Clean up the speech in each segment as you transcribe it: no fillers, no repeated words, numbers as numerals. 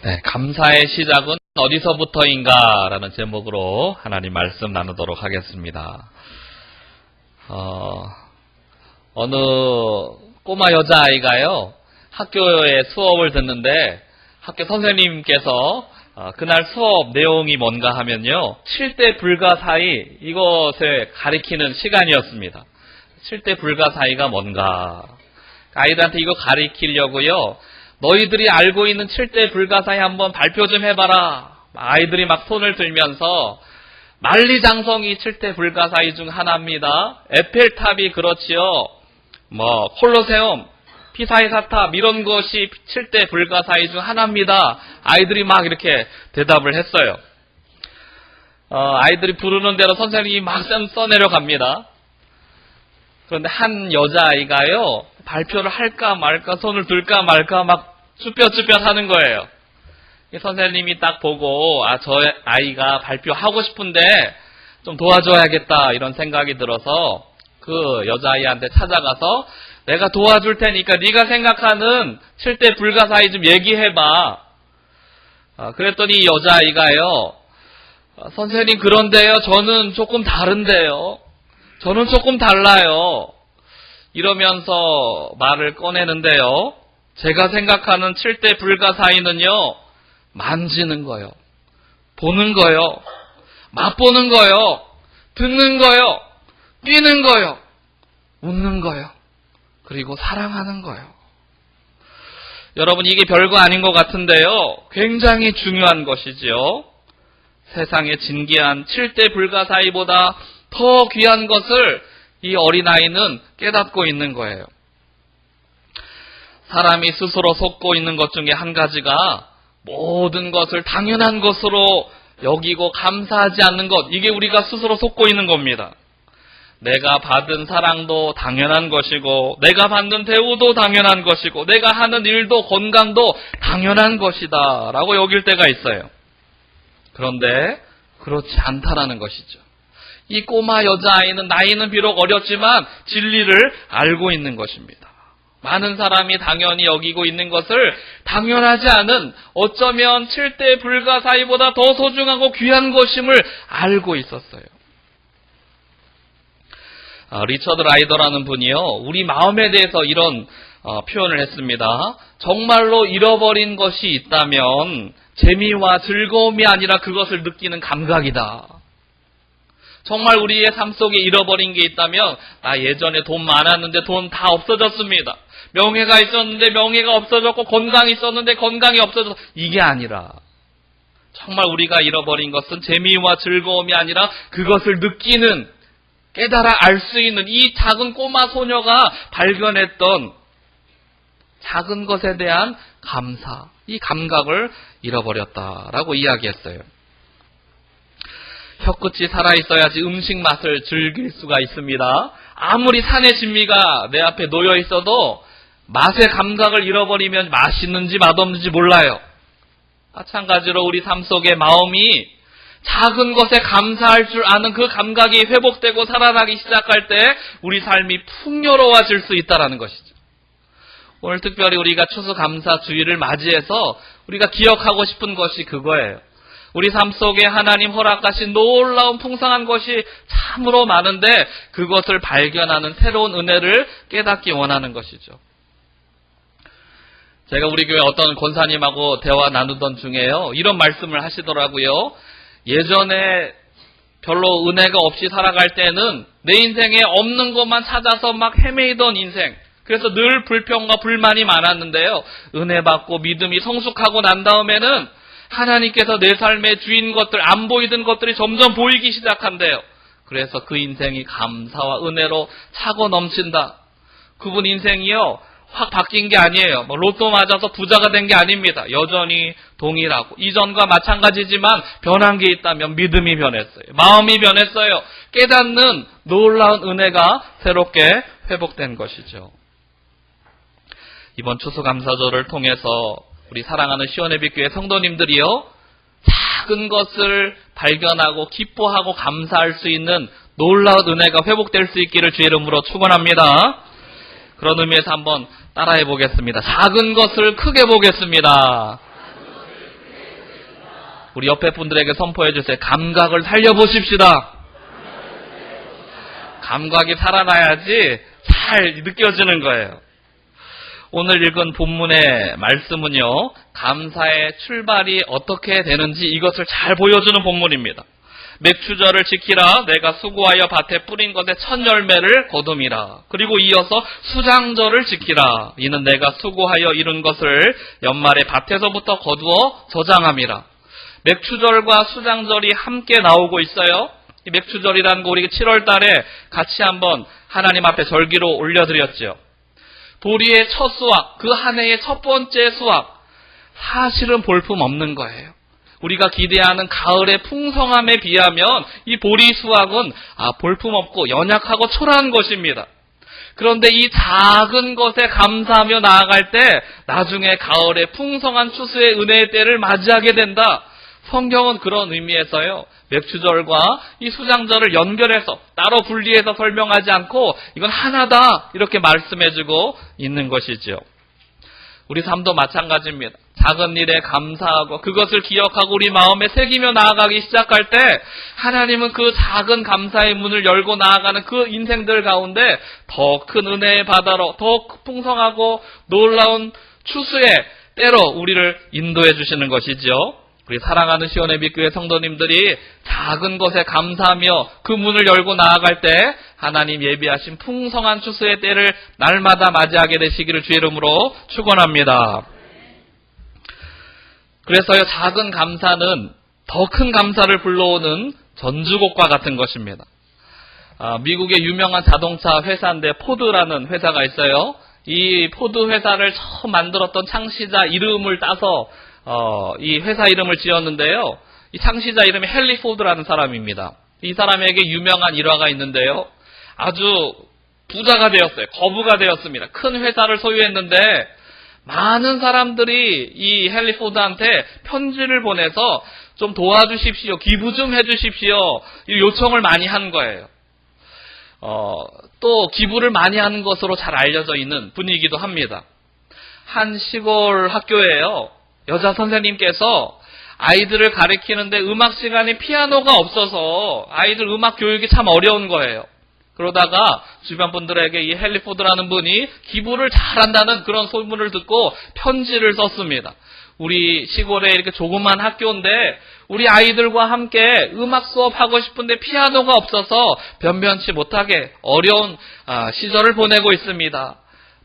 네, 감사의 시작은 어디서부터인가 라는 제목으로 하나님 말씀 나누도록 하겠습니다. 어느 꼬마 여자아이가요, 학교에 수업을 듣는데 학교 선생님께서 그날 수업 내용이 뭔가 하면요, 7대 불가사의, 이것을 가리키는 시간이었습니다. 7대 불가사의가 뭔가, 아이들한테 이거 가리키려고요, 너희들이 알고 있는 7대 불가사의 한번 발표 좀 해봐라. 아이들이 막 손을 들면서, 만리장성이 7대 불가사의 중 하나입니다. 에펠탑이 그렇지요. 콜로세움, 피사의 사탑, 이런 것이 7대 불가사의 중 하나입니다. 아이들이 막 이렇게 대답을 했어요. 아이들이 부르는 대로 선생님이 막 써내려갑니다. 그런데 한 여자아이가요, 발표를 할까 말까, 손을 들까 말까 막 쭈뼛쭈뼛 하는 거예요. 선생님이 딱 보고, 저 아이가 발표하고 싶은데 좀 도와줘야겠다, 이런 생각이 들어서 그 여자아이한테 찾아가서, 내가 도와줄 테니까 네가 생각하는 7대 불가사의 좀 얘기해봐. 그랬더니 이 여자아이가요, 선생님, 그런데요, 저는 조금 다른데요. 저는 조금 달라요. 이러면서 말을 꺼내는데요, 제가 생각하는 7대 불가사의는요, 만지는 거요, 보는 거요, 맛보는 거요, 듣는 거요, 뛰는 거요, 웃는 거요, 그리고 사랑하는 거요. 여러분, 이게 별거 아닌 것 같은데요, 굉장히 중요한 것이지요. 세상의 진귀한 7대 불가사의보다 더 귀한 것을 이 어린아이는 깨닫고 있는 거예요. 사람이 스스로 속고 있는 것 중에 한 가지가 모든 것을 당연한 것으로 여기고 감사하지 않는 것, 이게 우리가 스스로 속고 있는 겁니다. 내가 받은 사랑도 당연한 것이고, 내가 받는 대우도 당연한 것이고, 내가 하는 일도 건강도 당연한 것이다 라고 여길 때가 있어요. 그런데 그렇지 않다라는 것이죠. 이 꼬마 여자아이는 나이는 비록 어렸지만 진리를 알고 있는 것입니다. 많은 사람이 당연히 여기고 있는 것을 당연하지 않은, 어쩌면 7대 불가사의보다 더 소중하고 귀한 것임을 알고 있었어요. 리처드 라이더라는 분이요, 우리 마음에 대해서 이런 표현을 했습니다. 정말로 잃어버린 것이 있다면 재미와 즐거움이 아니라 그것을 느끼는 감각이다. 정말 우리의 삶 속에 잃어버린 게 있다면, 예전에 돈 많았는데 돈 다 없어졌습니다. 명예가 있었는데 명예가 없어졌고, 건강이 있었는데 건강이 없어졌고, 이게 아니라 정말 우리가 잃어버린 것은 재미와 즐거움이 아니라 그것을 느끼는, 깨달아 알 수 있는, 이 작은 꼬마 소녀가 발견했던 작은 것에 대한 감사, 이 감각을 잃어버렸다라고 이야기했어요. 혀끝이 살아있어야지 음식 맛을 즐길 수가 있습니다. 아무리 산의 진미가 내 앞에 놓여 있어도 맛의 감각을 잃어버리면 맛있는지 맛없는지 몰라요. 마찬가지로 우리 삶 속의 마음이 작은 것에 감사할 줄 아는 그 감각이 회복되고 살아나기 시작할 때 우리 삶이 풍요로워질 수 있다는 것이죠. 오늘 특별히 우리가 추수감사주의를 맞이해서 우리가 기억하고 싶은 것이 그거예요. 우리 삶 속에 하나님 허락하신 놀라운 풍성한 것이 참으로 많은데 그것을 발견하는 새로운 은혜를 깨닫기 원하는 것이죠. 제가 우리 교회 어떤 권사님하고 대화 나누던 중에요, 이런 말씀을 하시더라고요. 예전에 별로 은혜가 없이 살아갈 때는 내 인생에 없는 것만 찾아서 막 헤매이던 인생, 그래서 늘 불평과 불만이 많았는데요, 은혜 받고 믿음이 성숙하고 난 다음에는 하나님께서 내 삶의 주인 것들, 안 보이던 것들이 점점 보이기 시작한대요. 그래서 그 인생이 감사와 은혜로 차고 넘친다. 그분 인생이요, 확 바뀐 게 아니에요. 로또 맞아서 부자가 된 게 아닙니다. 여전히 동일하고 이전과 마찬가지지만 변한 게 있다면 믿음이 변했어요. 마음이 변했어요. 깨닫는 놀라운 은혜가 새롭게 회복된 것이죠. 이번 추수감사절을 통해서 우리 사랑하는 시온예빛교회 성도님들이요, 작은 것을 발견하고 기뻐하고 감사할 수 있는 놀라운 은혜가 회복될 수 있기를 주의 이름으로 축원합니다. 그런 의미에서 한번 따라해 보겠습니다. 작은 것을 크게 보겠습니다. 우리 옆에 분들에게 선포해 주세요. 감각을 살려보십시다. 감각이 살아나야지 잘 느껴지는 거예요. 오늘 읽은 본문의 말씀은요, 감사의 출발이 어떻게 되는지 이것을 잘 보여주는 본문입니다. 맥추절을 지키라. 내가 수고하여 밭에 뿌린 것의 첫 열매를 거둠이라. 그리고 이어서 수장절을 지키라. 이는 내가 수고하여 이룬 것을 연말에 밭에서부터 거두어 저장함이라. 맥추절과 수장절이 함께 나오고 있어요. 이 맥추절이라는 거 우리 7월 달에 같이 한번 하나님 앞에 절기로 올려드렸죠. 보리의 첫 수확, 그 한 해의 첫 번째 수확, 사실은 볼품 없는 거예요. 우리가 기대하는 가을의 풍성함에 비하면 이 보리 수확은 볼품 없고 연약하고 초라한 것입니다. 그런데 이 작은 것에 감사하며 나아갈 때 나중에 가을의 풍성한 추수의 은혜의 때를 맞이하게 된다. 성경은 그런 의미에서요, 맥추절과 이 수장절을 연결해서 따로 분리해서 설명하지 않고 이건 하나다 이렇게 말씀해주고 있는 것이죠. 우리 삶도 마찬가지입니다. 작은 일에 감사하고 그것을 기억하고 우리 마음에 새기며 나아가기 시작할 때 하나님은 그 작은 감사의 문을 열고 나아가는 그 인생들 가운데 더 큰 은혜의 바다로 더 풍성하고 놀라운 추수의 때로 우리를 인도해 주시는 것이죠. 우리 사랑하는 시온의 빛교회 성도님들이 작은 것에 감사하며 그 문을 열고 나아갈 때 하나님 예비하신 풍성한 추수의 때를 날마다 맞이하게 되시기를 주의 이름으로 축원합니다. 그래서요, 작은 감사는 더 큰 감사를 불러오는 전주곡과 같은 것입니다. 미국의 유명한 자동차 회사인데 포드라는 회사가 있어요. 이 포드 회사를 처음 만들었던 창시자 이름을 따서 이 회사 이름을 지었는데요. 이 창시자 이름이 헨리 포드라는 사람입니다. 이 사람에게 유명한 일화가 있는데요. 아주 부자가 되었어요. 거부가 되었습니다. 큰 회사를 소유했는데 많은 사람들이 이 헨리 포드한테 편지를 보내서 좀 도와주십시오, 기부 좀 해주십시오, 이 요청을 많이 한 거예요. 또 기부를 많이 하는 것으로 잘 알려져 있는 분이기도 합니다. 한 시골 학교에요, 여자 선생님께서 아이들을 가르치는데 음악 시간에 피아노가 없어서 아이들 음악 교육이 참 어려운 거예요. 그러다가 주변 분들에게 이 헨리 포드라는 분이 기부를 잘한다는 그런 소문을 듣고 편지를 썼습니다. 우리 시골에 이렇게 조그만 학교인데 우리 아이들과 함께 음악 수업하고 싶은데 피아노가 없어서 변변치 못하게 어려운 시절을 보내고 있습니다.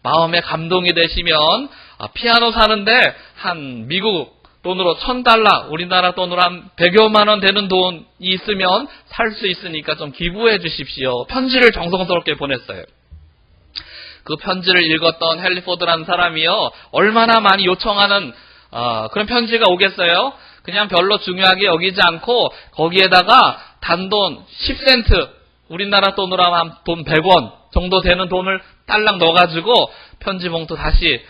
마음에 감동이 되시면 피아노 사는데 한 미국 돈으로 $1,000, 우리나라 돈으로 한 100여만 원 되는 돈이 있으면 살 수 있으니까 좀 기부해 주십시오. 편지를 정성스럽게 보냈어요. 그 편지를 읽었던 헨리 포드라는 사람이요, 얼마나 많이 요청하는 그런 편지가 오겠어요? 그냥 별로 중요하게 여기지 않고 거기에다가 단돈 10센트, 우리나라 돈으로 하면 돈 100원 정도 되는 돈을 딸랑 넣어가지고 편지 봉투 다시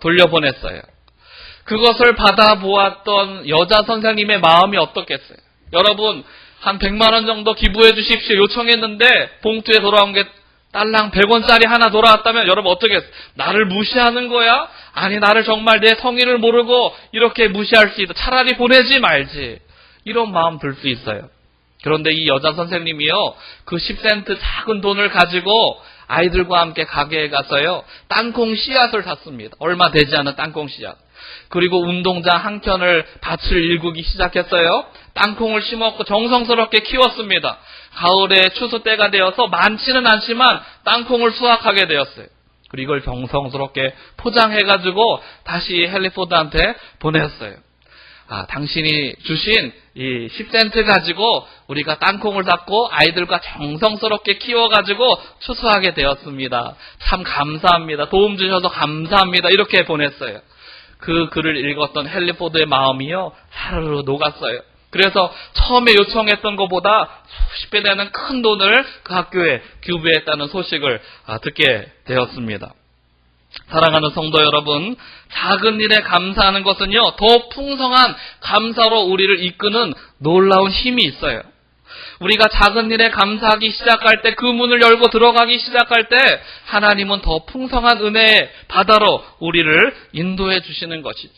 돌려보냈어요. 그것을 받아보았던 여자 선생님의 마음이 어떻겠어요? 여러분, 한 100만 원 정도 기부해 주십시오 요청했는데 봉투에 돌아온 게 딸랑 100원짜리 하나 돌아왔다면 여러분 어떻겠어요? 나를 무시하는 거야? 아니, 나를 정말 내 성의를 모르고 이렇게 무시할 수 있다. 차라리 보내지 말지. 이런 마음 들 수 있어요. 그런데 이 여자 선생님이요, 그 10센트 작은 돈을 가지고 아이들과 함께 가게에 가서요, 땅콩 씨앗을 샀습니다. 얼마 되지 않은 땅콩 씨앗. 그리고 운동장 한 켠을 밭을 일구기 시작했어요. 땅콩을 심었고 정성스럽게 키웠습니다. 가을에 추수 때가 되어서 많지는 않지만 땅콩을 수확하게 되었어요. 그리고 이걸 정성스럽게 포장해가지고 다시 헨리 포드한테 보냈어요. 당신이 주신 이 10센트 가지고 우리가 땅콩을 샀고 아이들과 정성스럽게 키워가지고 추수하게 되었습니다. 참 감사합니다. 도움 주셔서 감사합니다. 이렇게 보냈어요. 그 글을 읽었던 헨리 포드의 마음이요, 하루로 녹았어요. 그래서 처음에 요청했던 것보다 수십 배 되는 큰 돈을 그 학교에 기부했다는 소식을 듣게 되었습니다. 사랑하는 성도 여러분, 작은 일에 감사하는 것은요, 더 풍성한 감사로 우리를 이끄는 놀라운 힘이 있어요. 우리가 작은 일에 감사하기 시작할 때, 그 문을 열고 들어가기 시작할 때 하나님은 더 풍성한 은혜의 바다로 우리를 인도해 주시는 것이죠.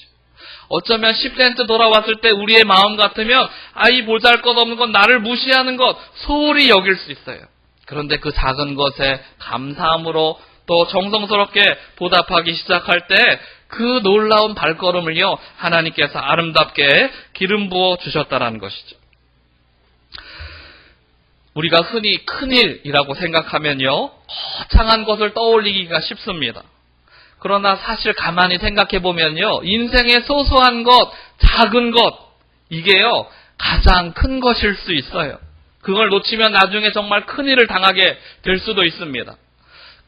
어쩌면 10센트 돌아왔을 때 우리의 마음 같으면 이 보잘것없는 건 나를 무시하는 것 소홀히 여길 수 있어요. 그런데 그 작은 것에 감사함으로 또 정성스럽게 보답하기 시작할 때 그 놀라운 발걸음을요, 하나님께서 아름답게 기름 부어 주셨다는 것이죠. 우리가 흔히 큰일이라고 생각하면요, 거창한 것을 떠올리기가 쉽습니다. 그러나 사실 가만히 생각해 보면요, 인생의 소소한 것, 작은 것, 이게요, 가장 큰 것일 수 있어요. 그걸 놓치면 나중에 정말 큰일을 당하게 될 수도 있습니다.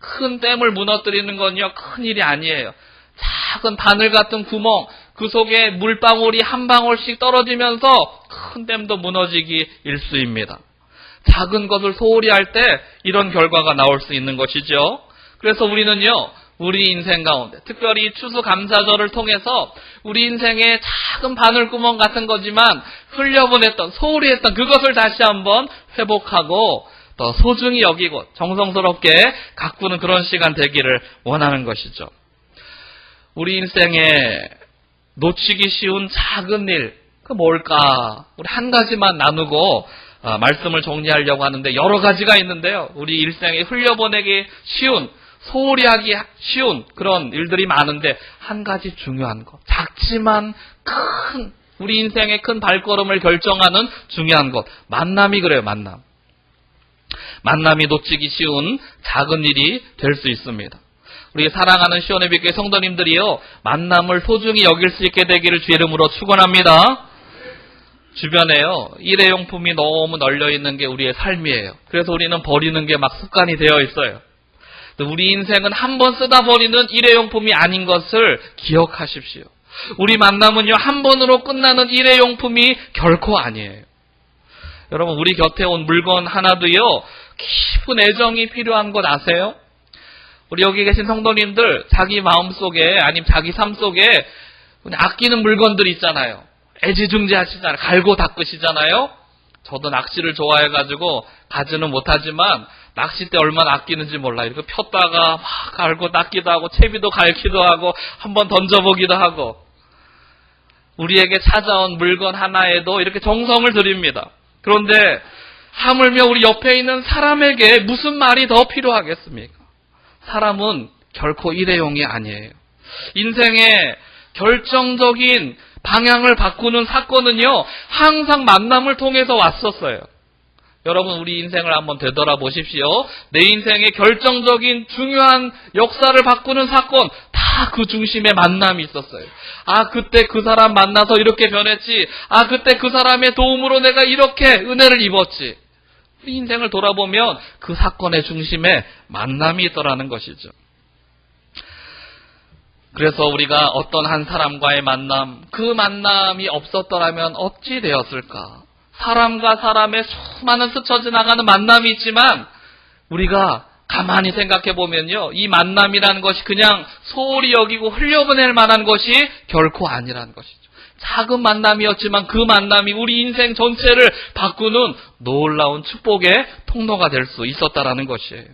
큰 댐을 무너뜨리는 건요, 큰일이 아니에요. 작은 바늘 같은 구멍, 그 속에 물방울이 한 방울씩 떨어지면서 큰 댐도 무너지기 일쑤입니다. 작은 것을 소홀히 할 때 이런 결과가 나올 수 있는 것이죠. 그래서 우리는요, 우리 인생 가운데, 특별히 추수감사절을 통해서 우리 인생의 작은 바늘구멍 같은 거지만 흘려보냈던, 소홀히 했던 그것을 다시 한번 회복하고 더 소중히 여기고 정성스럽게 가꾸는 그런 시간 되기를 원하는 것이죠. 우리 인생에 놓치기 쉬운 작은 일, 그 뭘까? 우리 한 가지만 나누고 말씀을 정리하려고 하는데 여러 가지가 있는데요. 우리 일생에 흘려보내기 쉬운, 소홀히 하기 쉬운 그런 일들이 많은데 한 가지 중요한 것, 작지만 큰, 우리 인생의 큰 발걸음을 결정하는 중요한 것, 만남이 그래요. 만남이 놓치기 쉬운 작은 일이 될 수 있습니다. 우리 사랑하는 시온의 빛교회 성도님들이요, 만남을 소중히 여길 수 있게 되기를 주 이름으로 축원합니다. 주변에요, 일회용품이 너무 널려있는 게 우리의 삶이에요. 그래서 우리는 버리는 게 막 습관이 되어 있어요. 우리 인생은 한 번 쓰다 버리는 일회용품이 아닌 것을 기억하십시오. 우리 만남은요, 한 번으로 끝나는 일회용품이 결코 아니에요. 여러분, 우리 곁에 온 물건 하나도요, 깊은 애정이 필요한 것 아세요? 우리 여기 계신 성도님들, 자기 마음속에, 아니면 자기 삶 속에 아끼는 물건들 있잖아요. 애지중지하시잖아요. 갈고 닦으시잖아요. 저도 낚시를 좋아해가지고 가지는 못하지만 낚싯대 얼마나 아끼는지 몰라요. 이렇게 폈다가 막 갈고 닦기도 하고 채비도 갈기도 하고 한번 던져보기도 하고, 우리에게 찾아온 물건 하나에도 이렇게 정성을 들입니다. 그런데 하물며 우리 옆에 있는 사람에게 무슨 말이 더 필요하겠습니까? 사람은 결코 일회용이 아니에요. 인생의 결정적인 방향을 바꾸는 사건은요, 항상 만남을 통해서 왔었어요. 여러분, 우리 인생을 한번 되돌아보십시오. 내 인생의 결정적인 중요한 역사를 바꾸는 사건, 다 그 중심에 만남이 있었어요. 그때 그 사람 만나서 이렇게 변했지. 그때 그 사람의 도움으로 내가 이렇게 은혜를 입었지. 우리 인생을 돌아보면 그 사건의 중심에 만남이 있더라는 것이죠. 그래서 우리가 어떤 한 사람과의 만남, 그 만남이 없었더라면 어찌 되었을까? 사람과 사람의 수많은 스쳐 지나가는 만남이 있지만 우리가 가만히 생각해 보면요, 이 만남이라는 것이 그냥 소홀히 여기고 흘려보낼 만한 것이 결코 아니라는 것이죠. 작은 만남이었지만 그 만남이 우리 인생 전체를 바꾸는 놀라운 축복의 통로가 될 수 있었다라는 것이에요.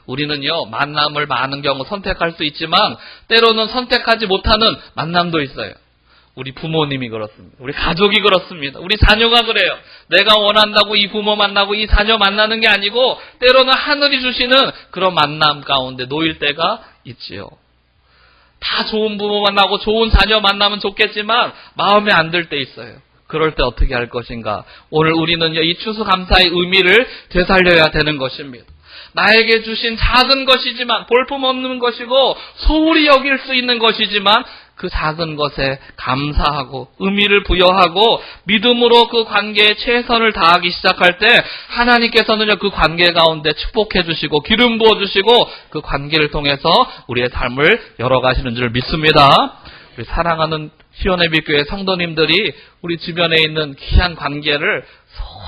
우리는요, 만남을 많은 경우 선택할 수 있지만 때로는 선택하지 못하는 만남도 있어요. 우리 부모님이 그렇습니다. 우리 가족이 그렇습니다. 우리 자녀가 그래요. 내가 원한다고 이 부모 만나고 이 자녀 만나는 게 아니고 때로는 하늘이 주시는 그런 만남 가운데 놓일 때가 있지요. 다 좋은 부모 만나고 좋은 자녀 만나면 좋겠지만 마음에 안 들 때 있어요. 그럴 때 어떻게 할 것인가? 오늘 우리는요, 이 추수감사의 의미를 되살려야 되는 것입니다. 나에게 주신 작은 것이지만, 볼품없는 것이고 소홀히 여길 수 있는 것이지만 그 작은 것에 감사하고 의미를 부여하고 믿음으로 그 관계에 최선을 다하기 시작할 때 하나님께서는요, 그 관계 가운데 축복해 주시고 기름 부어 주시고 그 관계를 통해서 우리의 삶을 열어가시는 줄 믿습니다. 우리 사랑하는 시온의 빛교회 성도님들이 우리 주변에 있는 귀한 관계를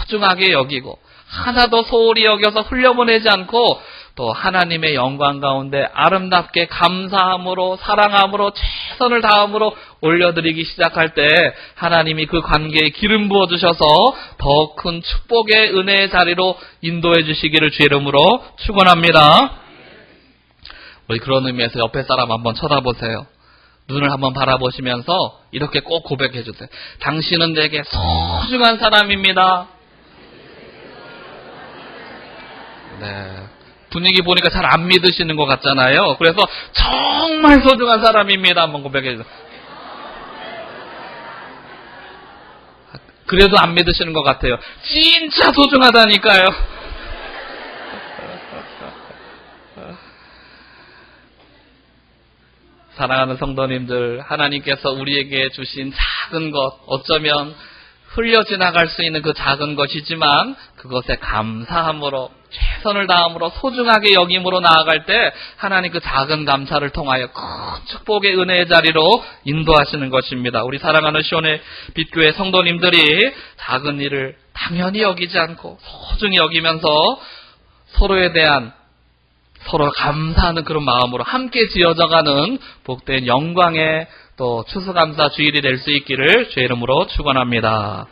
소중하게 여기고 하나도 소홀히 여겨서 흘려보내지 않고 또 하나님의 영광 가운데 아름답게 감사함으로 사랑함으로 최선을 다함으로 올려드리기 시작할 때 하나님이 그 관계에 기름 부어주셔서 더 큰 축복의 은혜의 자리로 인도해 주시기를 주의 이름으로 축원합니다. 우리 그런 의미에서 옆에 사람 한번 쳐다보세요. 눈을 한번 바라보시면서 이렇게 꼭 고백해 주세요. 당신은 내게 소중한 사람입니다. 네. 분위기 보니까 잘 안 믿으시는 것 같잖아요. 그래서 정말 소중한 사람입니다. 한번 고백해 주세요. 그래도 안 믿으시는 것 같아요. 진짜 소중하다니까요. 사랑하는 성도님들, 하나님께서 우리에게 주신 작은 것, 어쩌면 흘려 지나갈 수 있는 그 작은 것이지만 그것에 감사함으로, 최선을 다함으로, 소중하게 여김으로 나아갈 때 하나님 그 작은 감사를 통하여 큰 축복의 은혜의 자리로 인도하시는 것입니다. 우리 사랑하는 시온의 빛교회 성도님들이 작은 일을 당연히 여기지 않고 소중히 여기면서 서로에 대한 서로 감사하는 그런 마음으로 함께 지어져가는 복된 영광의 또 추수감사 주일이 될 수 있기를 주의 이름으로 축원합니다.